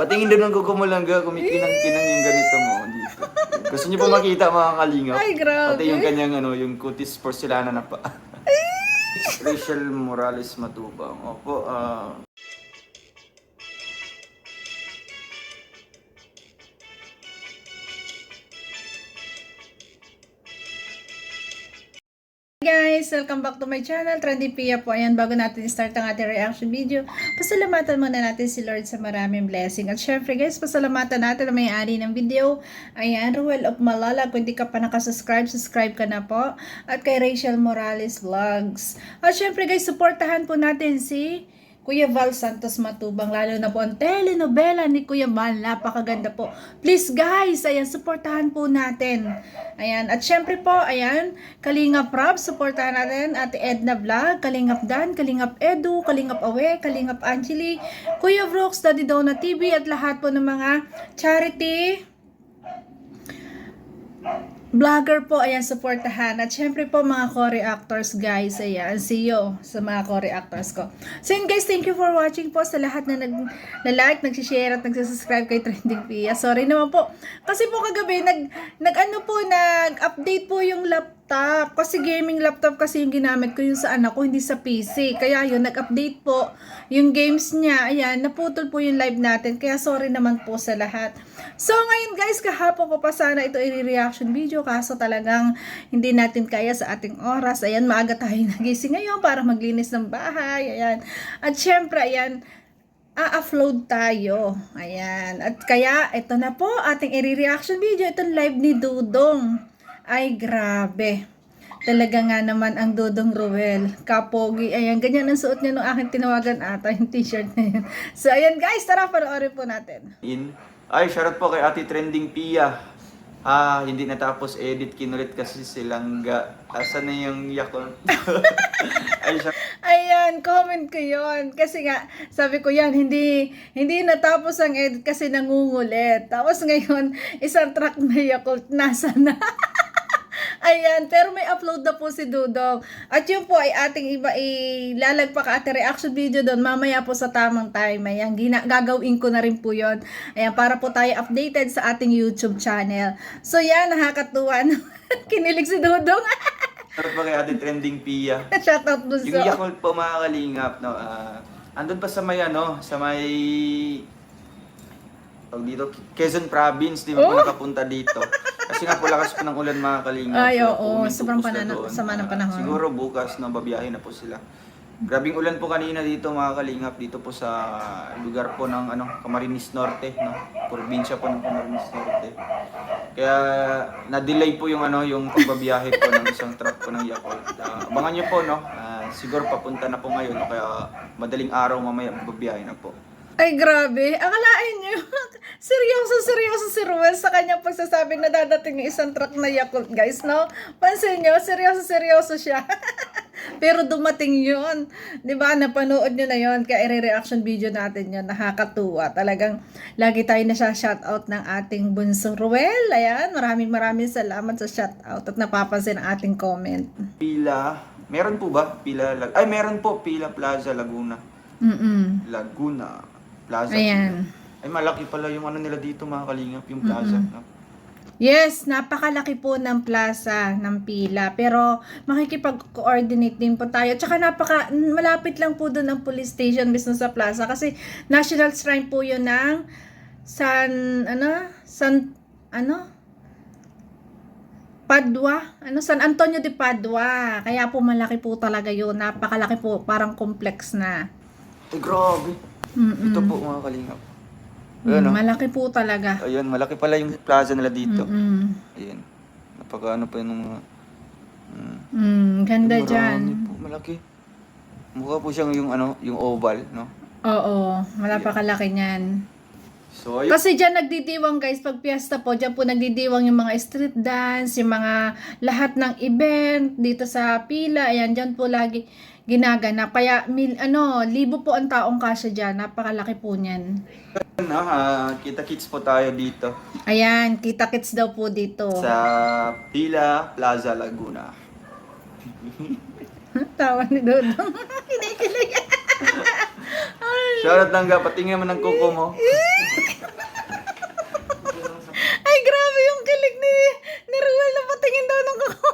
Patingin doon ng kukumulangga, kumikinang-kinang yung ganito mo dito. Gusto niyo po makita mga kalingap? Ay, grabe. Pati yung kanyang yung kutis porcelana na pa. Rachel Morales Matubang. Opo, Guys, welcome back to my channel, Trendy Pia po. Ayan, bago natin start ang ating reaction video, pasalamatan muna natin si Lord sa maraming blessing. At syempre guys, pasalamatan natin ang may-ari ng video. Ayan, Ruel of Malala. Kung hindi ka pa nakasubscribe, subscribe ka na po. At kay Rachel Morales Vlogs. At syempre guys, supportahan po natin si Kuya Val Santos Matubang, lalo na po ang telenovela ni Kuya Val, napakaganda po. Please guys, ayan, supportahan po natin. Ayan, at syempre po, ayan, Kalingap Rob, supportahan natin, Ate Edna Vlog, Kalingap Dan, Kalingap Edu, Kalingap Awe, Kalingap Angeli, Kuya Brooks, Daddy Donna TV, at lahat po ng mga charity vlogger po, ayan, supportahan. At syempre po mga co-reactors guys, ayan, see you sa mga co-reactors ko. So yun guys, thank you for watching po sa lahat na nag-like, nag-share at nag-subscribe kay Trending Pia. Sorry naman po, kasi po kagabi, nag-update po yung laptop. Kasi gaming laptop kasi yung ginamit ko yung sa anak ko, hindi sa PC. Kaya yun, nag-update po yung games niya. Ayan, naputol po yung live natin. Kaya sorry naman po sa lahat. So ngayon guys, kahapon ko pa sana ito i-reaction video. Kaso talagang hindi natin kaya sa ating oras. Ayan, maaga tayo nagising ngayon para maglinis ng bahay. Ayan. At syempre, ayan, a-upload tayo. Ayan. At kaya, ito na po, ating i-reaction video. Itong live ni Dudong. Ay, grabe. Talaga nga naman ang Dudong Ruel. Kapogi. Ayan, ganyan ang suot niya nung aking tinawagan ata, yung t-shirt na yun. So, ayan guys, tara, panoorin po natin. ay, shoutout po kay Ate Trending Pia. Hindi natapos edit, kinulit kasi silang asan na yung Yakult? Ay, Ayan, comment ko yun. Kasi nga, sabi ko yan, hindi natapos ang edit kasi nangungulit. Tapos ngayon, isang track na Yakult, nasa na. Ayan, pero may upload na po si Dudong. At yun po ay ating iba ilalagpak ate reaction video doon mamaya po sa tamang time. Ayan, gagawin ko na rin po yun. Ayan, para po tayo updated sa ating YouTube channel. So yan, nakakatuwa. Kinilig si Dudong. shoutout po kay Ate Trending Pia. Shoutout po Yung Yakult po mga kalingap, no, andun pa sa may dito, Quezon Province, di ba po nakapunta dito? Kasi nga po lakas po ng ulan mga kalingap. Ay, So, oo, uminto sobrang po sila doon. sama ng panahon. Siguro bukas na babiyahe na po sila. Grabing ulan po kanina dito mga kalingap, dito po sa lugar po ng Camarines Norte, no? Probinsya po ng Camarines Norte. Kaya na-delay po yung yung pagbabiyahe po ng isang truck po ng Yakult. Abangan niyo po, no? Siguro papunta na po ngayon, no? Kaya madaling araw mamaya magbabiyahe na po. Ay, grabe. Akalain nyo, seryoso si Ruel sa kanyang pagsasabing na dadating yung isang truck na Yakult, guys, no? Pansin nyo, seryoso siya. Pero dumating yun. Diba, napanood nyo na yun. Kaya i-reaction video natin yun. Nakakatuwa. Talagang lagi tayo na siya shoutout ng ating bunsong Ruel. Ayan, maraming salamat sa shoutout at napapansin ang ating comment. Meron po ba? Meron po, Pila Plaza, Laguna. Laguna Plaza. Ayan. Ay, malaki pala yung nila dito mga kalingap, yung plaza. No? Yes, napakalaki po ng plaza ng Pila. Pero makikipag-coordinate din po tayo. Tsaka malapit lang po doon ang police station mismo sa plaza. Kasi National Shrine po yun ng Padua, San Antonio de Padua. Kaya po malaki po talaga yun. Napakalaki po, parang complex na. Ay, grabe. Ito po mga kalingap. Ayan, malaki po talaga. Ayun, malaki pala yung plaza nila dito. Ayan. Pa yung mga... Ganda marami dyan. Po, malaki. Mukha po siyang yung oval, no? Oo, malapakalaki niyan. So, ayun. Kasi dyan nagdidiwang guys, pag piyesta po, dyan po nagdidiwang yung mga street dance, yung mga lahat ng event dito sa Pila. Ayan, dyan po lagi ginaganap. Kaya, libo po ang taong kasya dyan. Napakalaki po niyan. Kita-kits po tayo dito. Ayan, kita-kits daw po dito. Sa Pila Plaza, Laguna. Tawa ni Dodong. Kinikilig. Ay, Shoutout Langga, patingin naman ng kuko mo. Ay, grabe yung kilig ni Ruel na patingin daw ng kuko.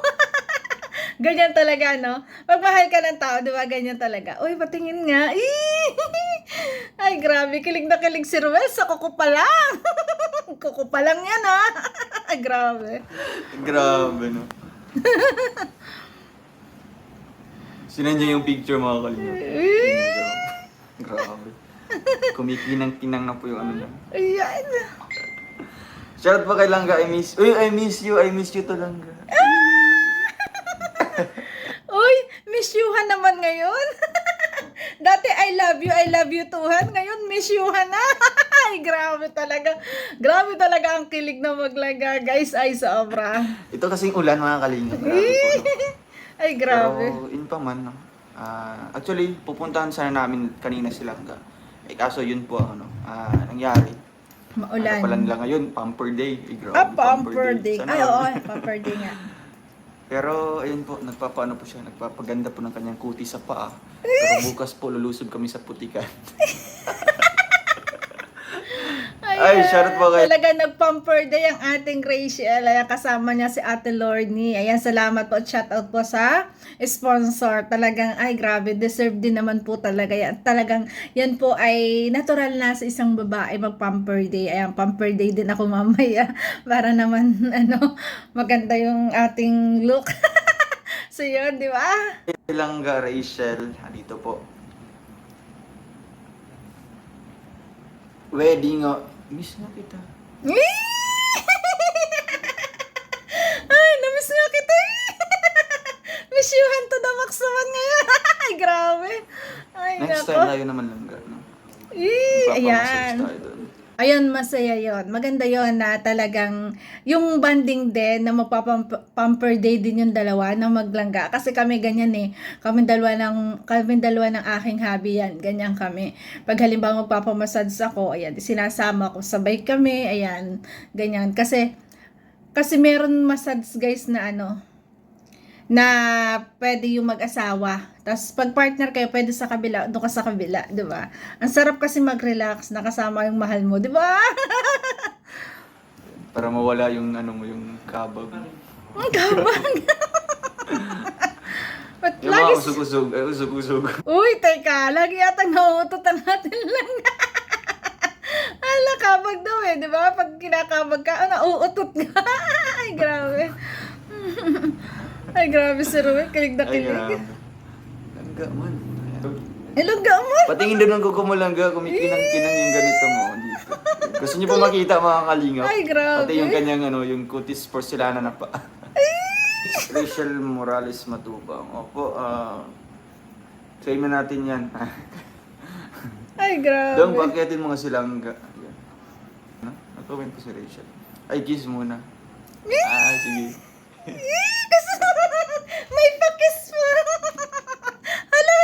Ganyan talaga, no? Pag mahal ka ng tao, di ba? Ganyan talaga. Uy, patingin nga. Ay, grabe. Kilig na kilig si Ruel sa kuko pa lang. Kuko pa lang yan, ha? Ay, grabe. Grabe, no? Sinadya yung picture mga kalingap. Grabe. Kumikinang-kinang na po yung ano niya. Ayan. Shoutout pa kay Langga, I miss you to Langga. Uy, miss youhan naman ngayon. Dati I love you tuhan. Ngayon miss youhan na. Ay, grabe talaga. Grabe talaga ang kilig na maglaga, guys. Ay, sobra. Ito kasing ulan mga kalingap. Grabe po, no? Ay, grabe. Pero yun pa man, no? Actually, pupuntahan sana namin kanina si Langga. Kaso yun po ang nangyari. Maulan. Ano pala nila ngayon, Pamper Day. Grabe, Pamper day. Sana Ay, oo, pamper day nga. Pero ayun po, nagpapaano po siya, nagpapaganda po ng kanyang kuti sa paa. Pero bukas po lulusob kami sa putikan. Ay, shoutout po kay... Talaga nag-pamper day ang ating Rachel. Ayan, kasama niya si Ate Lorny. Ayan, salamat po at shoutout po sa sponsor. Talagang, ay grabe, deserve din naman po talaga yan. Talagang, yan po ay natural na sa isang babae mag-pamper day. Ayan, pamper day din ako mamaya. Para naman, maganda yung ating look. So yun, di ba? Langga, Rachel, dito po. Wedding, miss na kita. Ay, namiss nga kita. Miss youhan to the max naman ngayon. Ay, grabe. Ay, Next nako. time tayo naman Langga, no? Ayan. Tayo doon. Ayun, masaya yon. Maganda yon na talagang yung banding din na magpapamper day din yung dalawa na maglangga. Kasi kami ganyan eh. Kami dalawa ng aking hobby yan. Ganyan kami. Pag halimbawa magpapamassage ako, ayan, sinasama ko. Sabay kami, ayan, ganyan. Kasi meron massage guys na na pwede yung mag-asawa. Tapos pag partner kayo, pwede sa kabila, doon ka sa kabila, di ba? Ang sarap kasi mag-relax, nakasama yung mahal mo, di ba? Para mawala yung yung kabag. Ang gabang. But Yung lagi, mga usog-usog. uy, teka, lagi yata nauutotan natin lang. Ala, kabag daw eh, di ba? Pag kinakabag ka, nauutot ka. Ay, grabe. Ay, grabe si Ruel, kilig na Ay, kilig. grabe. Langga man. Ilong ka mo. Patingin doon ng kuko mo Langga, kumikinang-kinang yung ganito mo dito. Gusto niyo po makita mga kalingap? Ay, grabe. Pati yung kanyang yung kutis porcelana na pa. Rachel Morales Matubang. Opo, claim na natin yan. Ay, grabe. Dong, bakyatin mo nga si Langga. Yan. Nag-comment po si Rachel. Ay, kiss muna. Sige. May pakis mo. Hala.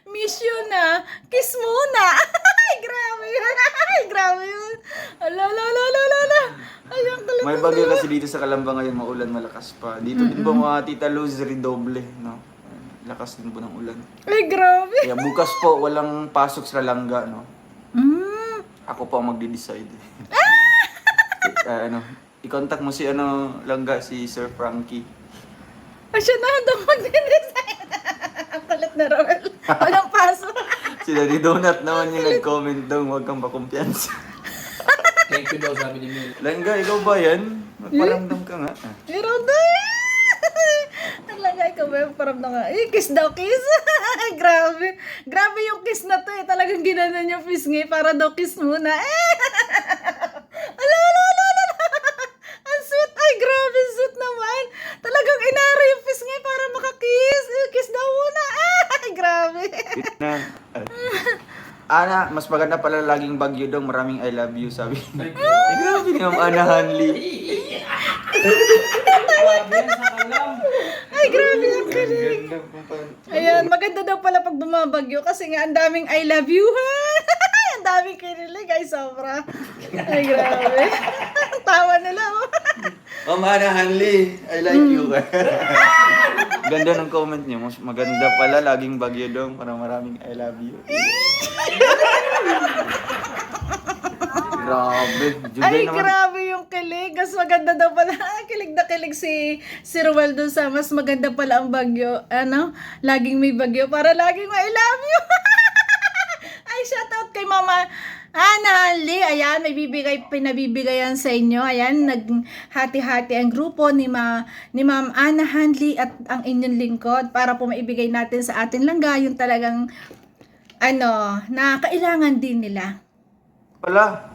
Miss you na. Kiss muna. Ay, grabe yun. Ay, grabe yun. Hala. Ay, ang kulit. May bagyo kasi dito sa Calamba ngayon, maulan, malakas pa. Dito din po mga Tita Luz, redoble, no? Lakas din po ng ulan. Ay, grabe. Kaya bukas po, walang pasok sa Langga, no? Ako po ang magde-decide. I-contact mo si Langga, si Sir Frankie. Ay, siya na daw mag-design. Ang kulit na Roel. Walang paso. Si Daddy Donut naman yung nag-comment daw, huwag kang makumpiyansa. Thank you daw, sabi ni Mel. Langga, ikaw ba yan? Magparamdam ka nga. Meron na. Talaga, ikaw ba yung paramdam ka? Kiss daw, kiss. Grabe. Grabe yung kiss na to eh. Talagang ginanon yung pisngi para daw kiss muna. Ala. Ang sweet. Ay, grabe, sweet naman. Talagang inaro yung pisngi para makakiss. Kiss daw muna. Ay, grabe. Ana, mas maganda pala laging bagyo daw. Maraming I love you, sabi. Ay, Ay, grabe ni Ma'am Ana Hanley. grabe yan sa kalam. Ay, grabe ang kilig. Ganda po pa. Ayan, maganda daw pala pag bumabagyo kasi nga ang daming I love you, ha? Ang daming kinilig, ay sobra. Ay, grabe. Tawa nila, oh. Ma'am Ana Hanley, I like you. Ganda ng comment niyo. Mas maganda pala. Laging bagyo daw. Parang maraming I love you. Grabe. Juday Ay, naman. grabe yung kilig. Mas maganda daw pala. Kilig na kilig si Ruel dun sa mas maganda pala ang bagyo. Ano? Laging may bagyo para laging may I love you. Ay, shoutout kay Mama Ana Lee. Ayan, may pinabibigayan sa inyo. Ayan, naghati-hati ang grupo ni Ma'am Ana Hanley at ang inyong lingkod para po maibigay natin sa atin langga yung talagang na kailangan din nila. Wala.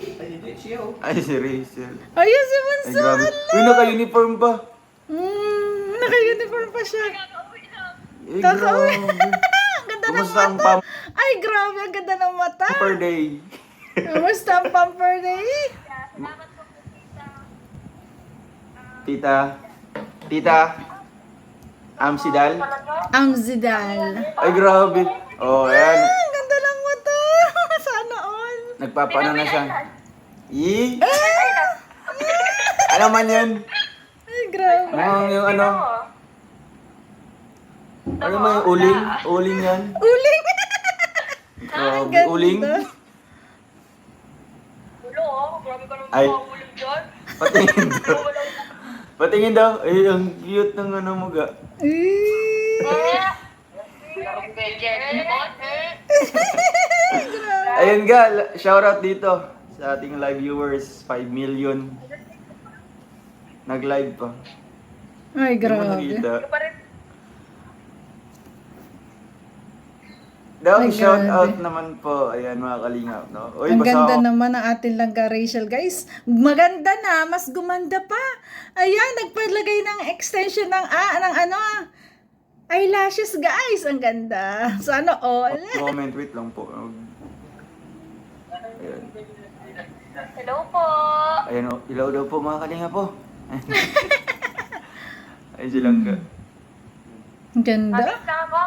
Ay, hindi siya oh. Ay, si Rachel. Ayun si Ay, Bunso. grabe. Uy, naka-uniform pa. Naka-uniform pa siya. Eh, Kakauwi. grabe. Ang ganda ng Kumusta ang mata. Ay, grabe. Ang ganda ng mata. per day? Kumusta ang pamper day? Tita, Amsidal? Amzidal. Ay, grabe. Oh, ayan. Ang ganda ng mata. Sana all. Nagpapaano na siya. Ano man yan? Ay, grabe. Yung ano? Ano man yung uling? Uling yan? Uling. Grabe, Ganda. uling? Ay, patingin daw. Patingin daw. Ay, ang cute ng ano mo ga. Ayun ga, shoutout dito sa ating live viewers. 5 million. Nag-live pa. Ay, Hindi mo grabe. nakita. Daw, Ay, shout grabe. out naman po. Ayan, mga kalingap, no? Uy, Ang basa ganda ako. naman ang ating langga Rachel, guys. Maganda na, mas gumanda pa. Ayan, nagpalagay ng extension ng eyelashes, guys. Ang ganda. Sana all. Comment, wait lang po. Ayan. Hello po. Ayan, oh, ilaw daw po mga kalingap po. Ay, silang ka. Ang ganda. Wait lang ako.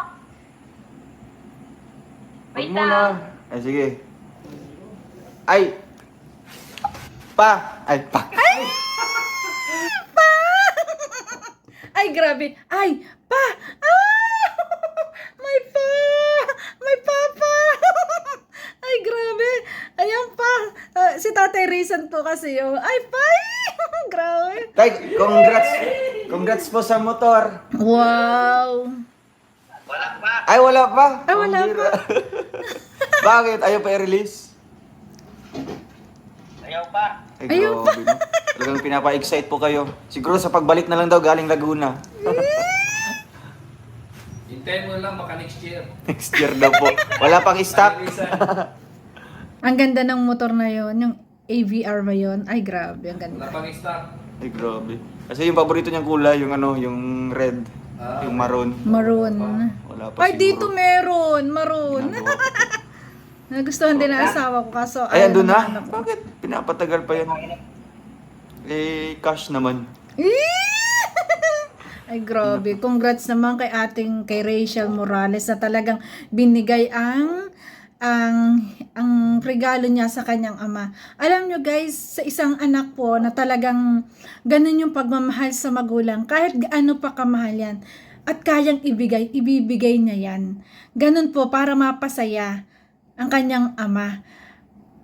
Huwag Wait muna. lang. Ay, sige. Ay! Pa! Ay, pa! Ay, grabe. Ay, pa! Ah! May pa! May papa! Ay, grabe. Ayan pa. Si Tatay Rizan po kasi yung, ay, pa! Grabe. Tay, congrats! Congrats po sa motor! Wow. Ay, wala pa! Ay, wala Ang bira. Bakit? Ayaw pa i-release? Ayaw pa. Ay, Ayaw grabe, no? Talagang pinapa-excite po kayo. Siguro sa pagbalik na lang daw galing Laguna. Hintayin mo lang baka next year. Next year daw po. Wala pang stock. Ang ganda ng motor na yon, yung AVR ba yon? Ay, grabe. Ang ganda. Wala pang stock. Ay, grabe. Kasi yung paborito niyang kulay, yung ano, yung red. Ah, Yung maroon. Maroon. Wala pa Ay, dito siguro. meron. Maroon. Ginagawa ko po. Nagustuhan din ng asawa ko kaso Ay, ayaw andun ng na? anak ko. Bakit? Pinapatagal pa yan. Eh, cash naman. Ay, grabe. Congrats naman kay Rachel Morales na talagang binigay ang regalo niya sa kanyang ama. Alam nyo guys, sa isang anak po na talagang ganun yung pagmamahal sa magulang, kahit gaano pa kamahal yan, at kayang ibibigay niya yan. Ganun po para mapasaya ang kanyang ama.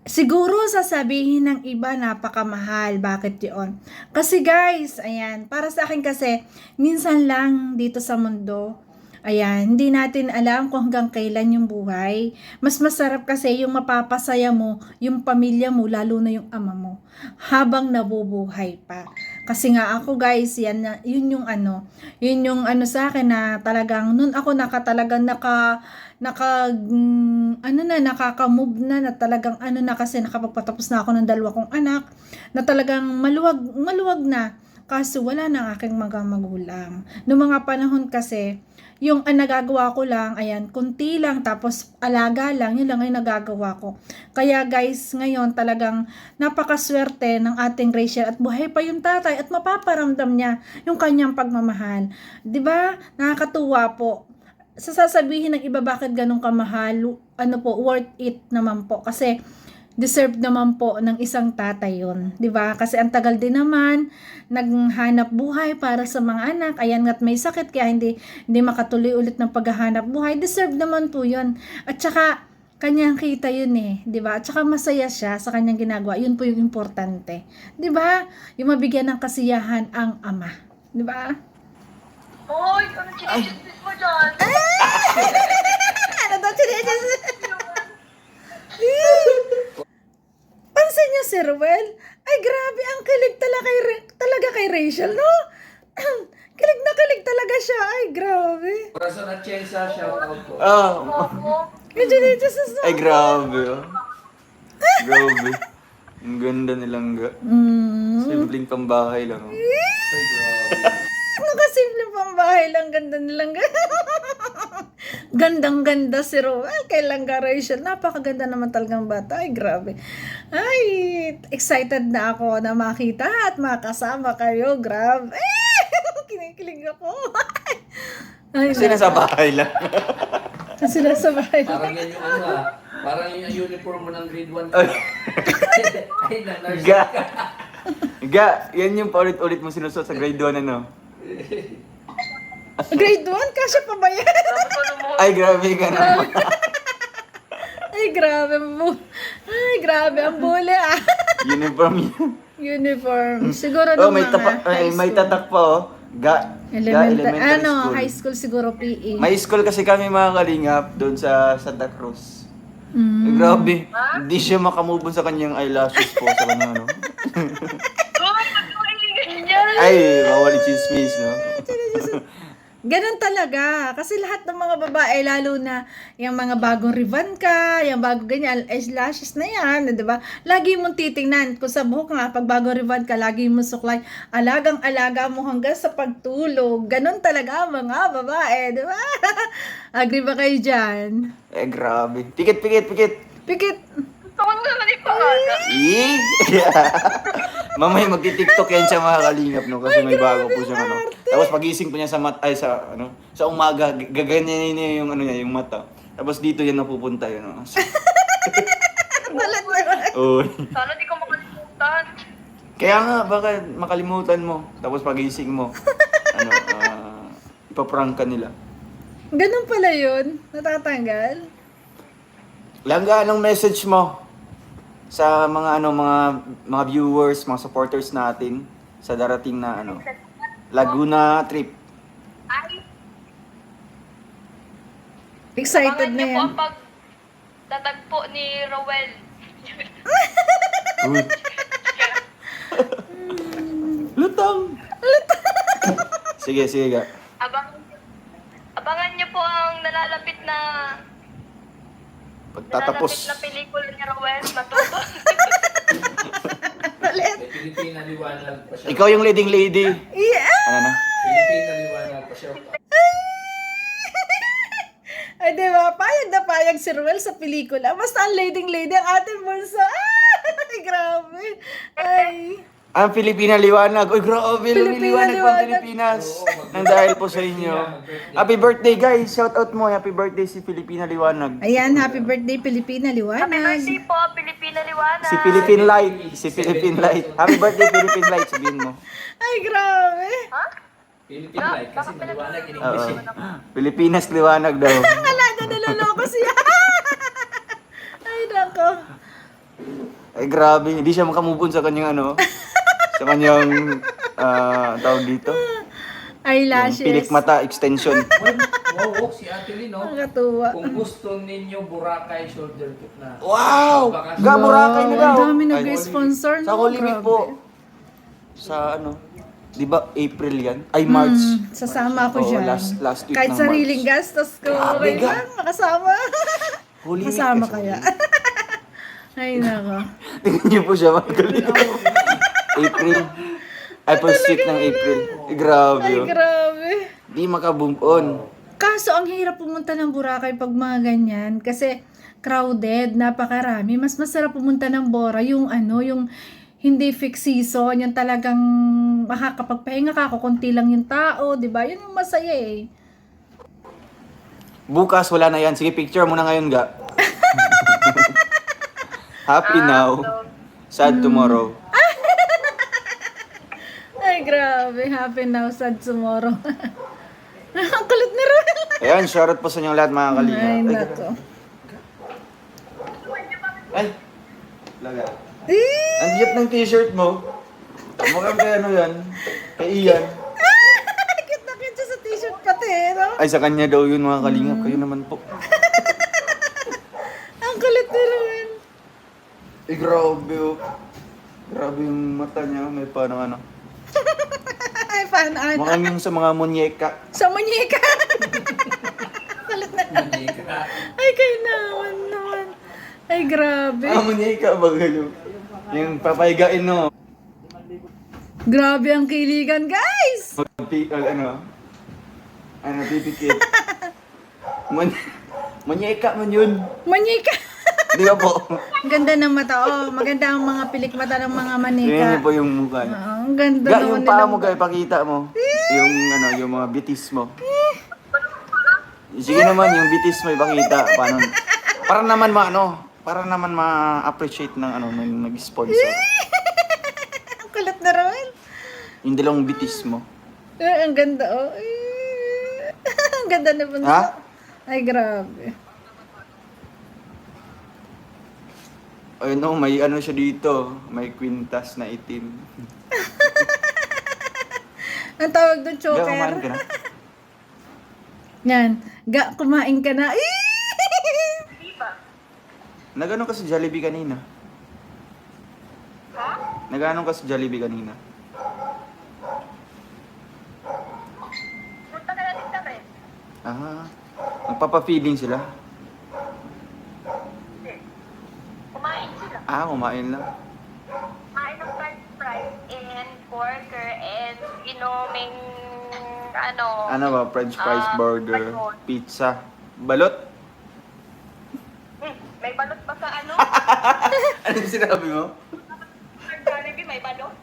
Siguro sasabihin ng iba napakamahal. Bakit yun? Kasi guys, ayan, para sa akin kasi, minsan lang dito sa mundo, ayan, hindi natin alam kung hanggang kailan yung buhay. Mas masarap kasi yung mapapasaya mo, yung pamilya mo, lalo na yung ama mo, habang nabubuhay pa. Kasi nga ako guys, yun yung ano sa akin na talagang, nun ako nakaka-move na talagang kasi nakapagpatapos na ako ng 2 kong anak, na talagang maluwag na. Kaso wala na ang aking mga magulang. Noong mga panahon kasi, yung nagagawa ko lang, ayan, kunti lang, tapos alaga lang, yun lang ay nagagawa ko. Kaya guys, ngayon talagang napakaswerte ng ating Rachel at buhay pa yung tatay at mapaparamdam niya yung kanyang pagmamahal. 'Di ba? Nakakatuwa po. Sasabihin ng iba bakit ganun kamahal, worth it naman po. Kasi deserve naman po ng isang tatay yun. 'Di ba? Kasi ang tagal din naman naghanap buhay para sa mga anak. Ayan nga't may sakit kaya hindi makatuloy ulit ng paghahanap buhay. Deserve naman po yun. At saka, kanyang kita yun eh. 'Di ba? At saka masaya siya sa kanyang ginagawa. Yun po yung importante. 'Di ba? Yung mabigyan ng kasiyahan ang ama. 'Di ba? Hoy, ano chinichismis mo dyan? Ano daw chineches? Pansin niyo si Ruel? Ay, grabe, ang kilig talaga kay Rachel, no? Kilig na kilig talaga siya. Ay, grabe. Corazon at Chensa, shout out po. Opo. Yung chineches Ay, grabe. Oh. Grabe. Ang ganda nilang ga. Simpleng pambahay lang. Oh. Ay, grabe. Nakasimple pang bahay lang, ganda nilang Gandang-ganda si Ruel kay Langga Rachel. Napakaganda naman talagang bata. Ay, grabe. Ay, excited na ako na makita at makasama kayo. Grabe. Kinikilig ako. Ay, Kasi nasa bahay lang. sila sa bahay. Parang yan yung ano parang yung uniform mo ng grade 1. Ay, Ay, na nurse. ga. Ga, yan yung paulit-ulit mo sinusot sa grade 1 ano. Grade 1? Kasya pa ba yan? Ay, grabe ka naman. Ay, grabe. Ay, grabe. Ang bule ah. Uniform yun. Uniform. Siguro Oh, nung may mga tapak, ay, high may school. tatak pa oh. Ga, elementary school. High school siguro PE. May school kasi kami mga kalingap doon sa Santa Cruz. Mm. Eh, grabe. Hindi siya makamove sa kanyang eyelashes po sa kanya, no? Hoy, ba't mo ganyan? Ay, bawal i-chismis, no? Ganun talaga. Kasi lahat ng mga babae, lalo na yung mga bagong Rivanka, yung bago ganyan, eyelashes na yan, di ba? Lagi mong titingnan. Kung sa buhok nga, pag bagong Rivanka, lagi mong suklay, alagang-alaga mo hanggang sa pagtulog. Ganun talaga ang mga babae, di ba? Agree ba kayo dyan? Eh, grabe. Pikit, pikit, pikit. Pikit. Gusto ko naman ipangata. Eh? Mamaya magti-tiktok yan siya mga kalingap, no? Kasi may bago po siya, ano. Tapos pagising po niya sa sa umaga, gaganyan niya yung, ano niya, yung mata. Tapos dito yan napupunta, yun, no? Uy. Sana di ko makalimutan. Kaya nga, baka makalimutan mo. Tapos pagising mo, ano, ipaprank ka nila. Ganun pala yun. Natatanggal. Langga, anong message mo sa mga mga viewers, mga supporters natin sa darating na Laguna trip? Ay, Excited abangan na niyo po yan. ang pagtatagpo ni Rowel. Uy. Lutang. Sige, sige ga. Abangan niyo po ang nalalapit na Pagtatapos. pelikula ni Rowel. Matuto. May Pilipina liwanag pa siya. Ikaw yung leading lady. Yeah! Ano na? Pilipina liwanag pa siya. Ay, di ba? Payag na payag si Ruel sa pelikula. Basta ang leading lady ang ating bunso. Ay, grabe. Ay. Ang Pilipina liwanag. Uy, grabe. Pilipina Lumiliwanag pa ang liwanag. Pilipinas. Nang dahil po sa inyo. Happy birthday, guys. Shout out mo. Happy birthday si Pilipina liwanag. Ayan, happy birthday, Pilipina Happy Liwanag. birthday po, Pilipina Liwanag. Si Philippine Light. Si Philippine Light. Happy birthday, Philippine Light. Sabihin mo. Ay, grabe. Ha? Philippine light kasi maliwanag in Oo. English. Pilipinas liwanag daw. Akala niya naloloko siya. Ay, nako. Ay, grabe. Hindi siya makamove on sa kanyang sa kanyang tawag dito. Eyelashes. Yung pilik mata extension. Wow, si Ate Lynn, no? Nakatuwa. Kung gusto ninyo Boracay shoulder tip na. Wow! Bakasyon. Ga, Boracay na daw. Ang dami Ay, nag-sponsor. Sa Holy Week po. Sa di ba April yan? Ay, March. Sasama ako Oo, dyan. last week Kahit ng sariling March. gastos ko. Grabe, Okay ga. lang, makasama. Holy Week Kasama kasi. kaya. Ay, nako. Tingnan niyo po siya mga kalingap. April. Ay, first week ng April. Grabe. Ay, oh. grabe. Di maka-boom on. Kaso, ang hirap pumunta ng Boracay pag mga ganyan. Kasi, crowded, napakarami. Mas masarap pumunta ng Bora yung yung hindi fixed season, yung talagang makakapagpahinga ka, kukunti lang yung tao, di ba? Yun yung masaya eh. Bukas, wala na yan. Sige, picture mo na ngayon, ga. Happy now, sad tomorrow. Ay, grabe. Happy now, sad tomorrow. Ang kulit ni Ruel. Ayan, shoutout po sa inyong lahat mga kalingap. Ay, Ay, nako. Ay! Laga. Eh, Ang cute ng t-shirt mo. Mukhang kay ano yan? Kay Ian. cute na cute siya sa t-shirt pati, no? Ay, sa kanya daw yun mga kalingap. Kayo naman po. Ang kulit ni Ruel. Eh, grabe oh. Grabe yung mata niya. May parang ano. Ay, paano? Mukhang yung sa mga munyeka. Sa munyeka. Kulit na. Ay, kayo naman. Ay, grabe. Ah, munyeka ba kayo? Yung papaygain no. Grabe ang kiligan, guys. Pipikit. Munyeka man yun. Munyeka. Di ba po? Ang ganda ng mata. Oh, maganda ang mga pilik mata ng mga manika. Yan po yung mukha niya. Oo, ang ganda Ga, naman yung paa nila. mo, ga, ipakita mo. Yung ano, yung mga bitis mo. Sige naman, yung bitis mo ipakita. Paano? Para naman ma-appreciate ng ano, ng nag-sponsor. Ang kulit na Roel. Yung dalawang bitis mo. Ang ganda, oh. Ang ganda na bunso. Ha? Ay, grabe. Ayun no, may ano siya dito. May kwintas na itim. Ang tawag doon, Ga, choker. kumain ka na? Yan. Ga, kumain ka na. Nagano ka sa Jollibee kanina? Ha? Nagano ka sa Jollibee kanina? Punta ka na din sa rin. Ah, nagpapa-feeding sila? Kumain sila. Ah, kumain lang. Kumain ng french fries and burger and inoming ano. Ano ba? French fries, burger, balot. pizza. Balot? May balot ba sa ano? Ano yung sinabi mo? Sa Jollibee may balot?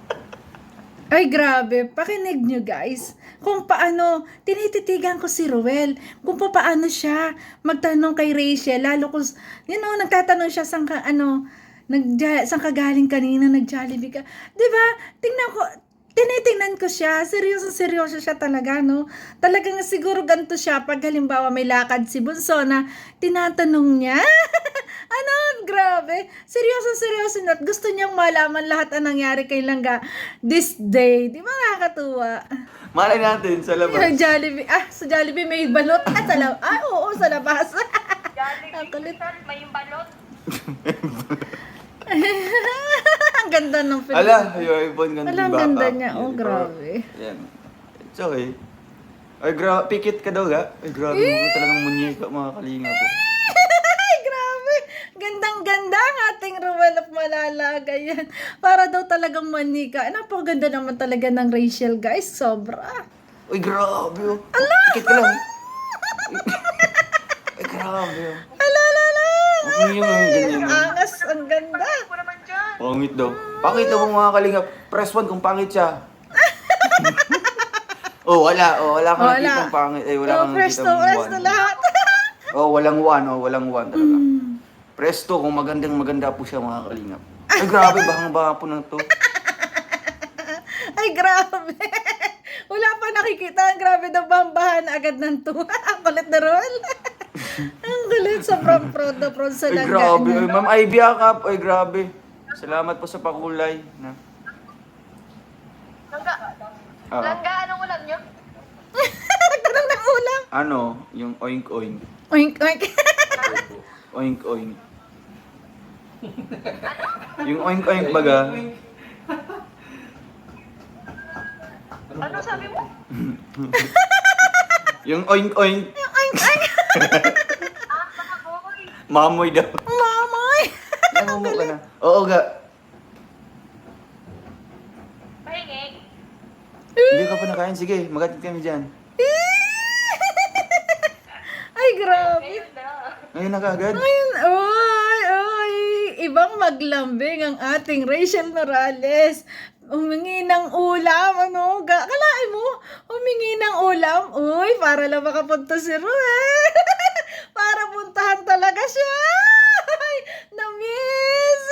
Ay, grabe. Pakinig nyo, guys. Kung paano, tinititigan ko si Ruel. Kung paano siya magtanong kay Rachel. Lalo kung, nagtatanong siya saan ka, saan ka galing kanina, nag-Jollibee ka. Diba? Tinitingnan ko siya. Seryoso siya talaga, no? Talagang siguro ganito siya pag halimbawa may lakad si Bunso na tinatanong niya. Grabe. Seryoso na. Gusto niyang malaman lahat ang nangyari kay Langga this day. Di ba nakakatuwa? Malay natin sa labas. Yung Jollibee. Sa Jollibee may balot. Oo, sa labas. Ang kulit. Jollibee sir, may balot. Ang ganda ng film. Ala, yung iPhone ganda. Ala, ang backup. ganda niya. Yan, Oh, ito. grabe. Yan. It's okay. Ay, pikit ka daw ga? Ay, grabe mo talagang munyeka mga kalinga ko. Ay, grabe. Gandang-ganda ang ating Ruel of Malalaga yan. Para daw talagang manika. Napakaganda naman talaga ng Rachel, guys. Sobra. Uy, grabe oh. Pikit ka lang. Ay, grabe oh. Ala. Ang yung ganyan. Ang angas. Ang ganda. Ako naman dyan. Pangit daw. Pangit daw mga kalinga. Press 1 kung pangit siya. wala kang Wala. nakikitang pangit. Wala kang Press nakikitang to one. lahat. Walang one talaga. Presto, kung maganda po siya mga kalingap. Ay, grabe, bahang-baha po na to. Ay, grabe. Wala pa nakikita. Ang grabe daw bambahan agad ng tuwa. Ang kulit na Roel. Ang kulit. Sobrang proud sa Ay, langga. grabe. Ay, Ma'am Ivy Akap. Ay, grabe. Salamat po sa pakulay. Na. Langga. Ah, Langga, anong ulam nyo? Nagtanong ng ulam. ano, yung oink-oink. Oink, oink. Oink-oink. Yung oink-oink baga. Ano sabi mo? Yung oink-oink. Oink, oink. Makaboy. Mamoy daw. Mamoy. Namumo ka na. Oo ga. Mahingig. Hindi ka pa nakain. Sige, magatid kami dyan. Ay, grabe. Ayun na. Ngayon na kaagad. Ayun, oy. Ibang maglambing ang ating Rachel Morales. Humingi ng ulam, kalain mo, humingi ng ulam. Uy, para lang makapunta si Ruel. Para puntahan talaga siya. Ay, Na-miss!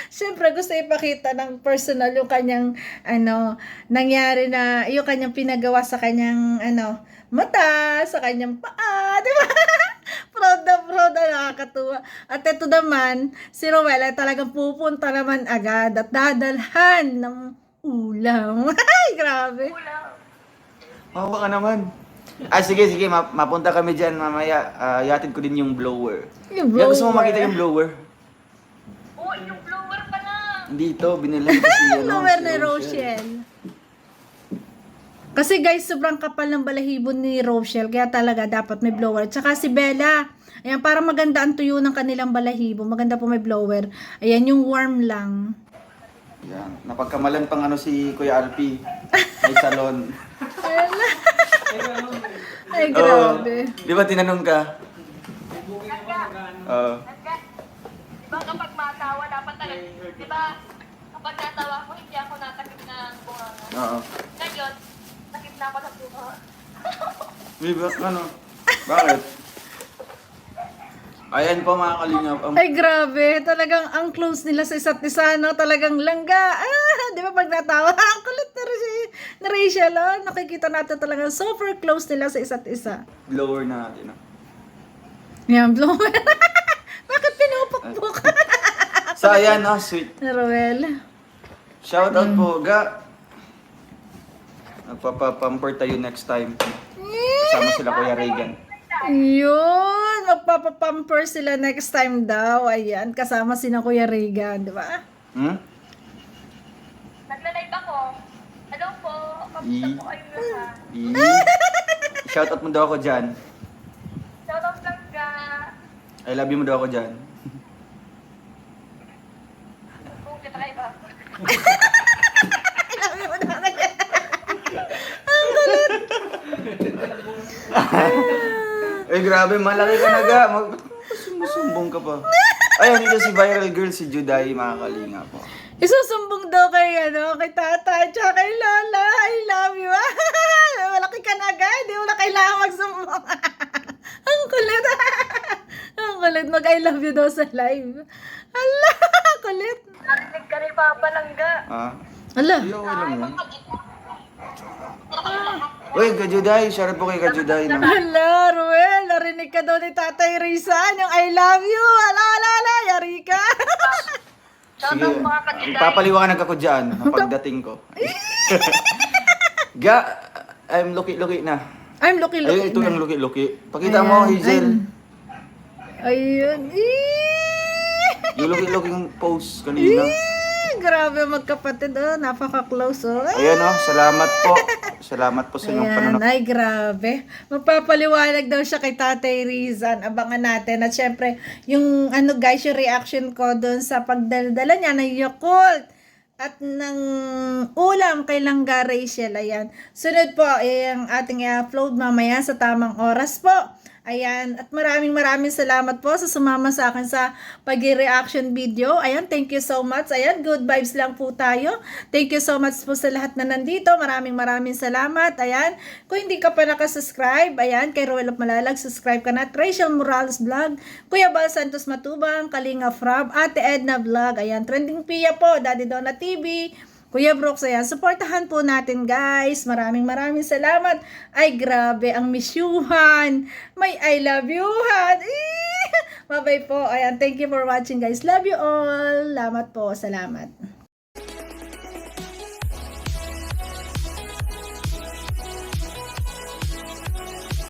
Siyempre, gusto ipakita ng personal yung kanyang, nangyari na, yung kanyang pinagawa sa kanyang, mata, sa kanyang paa, di ba? Proud na nakakatuwa. At ito naman, si Roel ay talagang pupunta naman agad at dadalhan ng ulam. Ay, grabe. Mawa ka naman. Sige, mapunta kami dyan mamaya. Yatid ko din yung blower. Yung Kaya gusto mo blower. makita yung blower? Oo, yung blower pa na. Dito, binili ko si, Blower si ni Rochelle. Kasi guys, sobrang kapal ng balahibo ni Rochelle, kaya talaga dapat may blower. Tsaka si Bella, ayan, para maganda ang tuyo ng kanilang balahibo, maganda po may blower. Ayan, yung warm lang. Yan. Napagkamalan pang si Kuya Alpi. May salon. Ay, grabe. Di ba tinanong ka? Oo. Di ba kapag matawa, dapat talaga, di ba, kapag natawa ko, hindi ako natakip ng bunganga. Oo. Ngayon, takip na ako ng bunganga. Di ba? Bakit? Ayan po mga kalingap. Ay, grabe. Talagang ang close nila sa isa't isa, no? Talagang langga. Di ba pag natawa? Ang kulit na Rachel, oh. Nakikita natin talagang super close nila sa isa't isa. Blower natin. Yan, blower. Bakit pinupukpuk? So ayan, sweet. Roel. Shout out po, Ga. Nagpapapamper tayo next time. Kasama sila Kuya Reagan. Yun, magpapapamper sila next time daw. Ayan, kasama si na Kuya Reagan, di ba? Hmm? Nagla-live ako. Hello po, kamusta po kayo lahat? Shout out mo daw ako dyan. Shoutout lang ka. I love you mo daw ako dyan. Kung kita kayo ba? Grabe, malaki ka na, Ga. Sumbong ka pa. Ayun, dito si viral girl, si Juday, mga kalinga po. Isusumbong daw kay, kay tata, tsaka kay lola. I love you. Malaki ka na agad. Hindi mo na kailangan magsumbong. Ang kulit. Ang kulit. Mag-I love you daw sa live. Ala, kulit. Narinig ka ni Papa Langga. Ala. Iyo, okay lang mo. Uy, Kajuday, shoutout po kay Kajuday. No? Ala, Ruel. Narinig ka daw ni Tatay Rizan. Yung I love you. Ala. Yari ka. Shoutout mga kajiday. Papaliwanag ako dyan ng pagdating ko. Ga, I'm luki-luki na. I'm lucky. Ayun, ito yung luki-luki. Pakita mo, Hazel. Ayun. Yung luki-luking post kanina. Grabe magkapatid, napaka-close, Ayan, salamat po. Salamat po sa inyong Ayan, panonood. ay grabe. Magpapaliwanag daw siya kay Tatay Rizan. Abangan natin. At syempre, yung guys, yung reaction ko doon sa pagdaldala niya ng Yakult at ng ulam kay Langga Rachel. Ayan. Sunod po, yung ating i-upload mamaya sa tamang oras po. Ayan, at maraming salamat po sa sumama sa akin sa pag-reaction video. Ayan, thank you so much. Ayan, good vibes lang po tayo. Thank you so much po sa lahat na nandito. Maraming salamat. Ayan, kung hindi ka pa nakasubscribe, ayan, kay Roel of Malalag, subscribe ka na. At Rachel Morales Vlog, Kuya Bal Santos Matubang, Kalinga Frab, Ate Edna Vlog, ayan, Trending Pia po, Daddy Donna TV, Kuya Brooks, ayan, supportahan po natin guys. Maraming salamat. Ay, grabe, ang misyuhan. May I love you-han. Bye-bye po. Ayan, thank you for watching guys. Love you all. Salamat po. Salamat.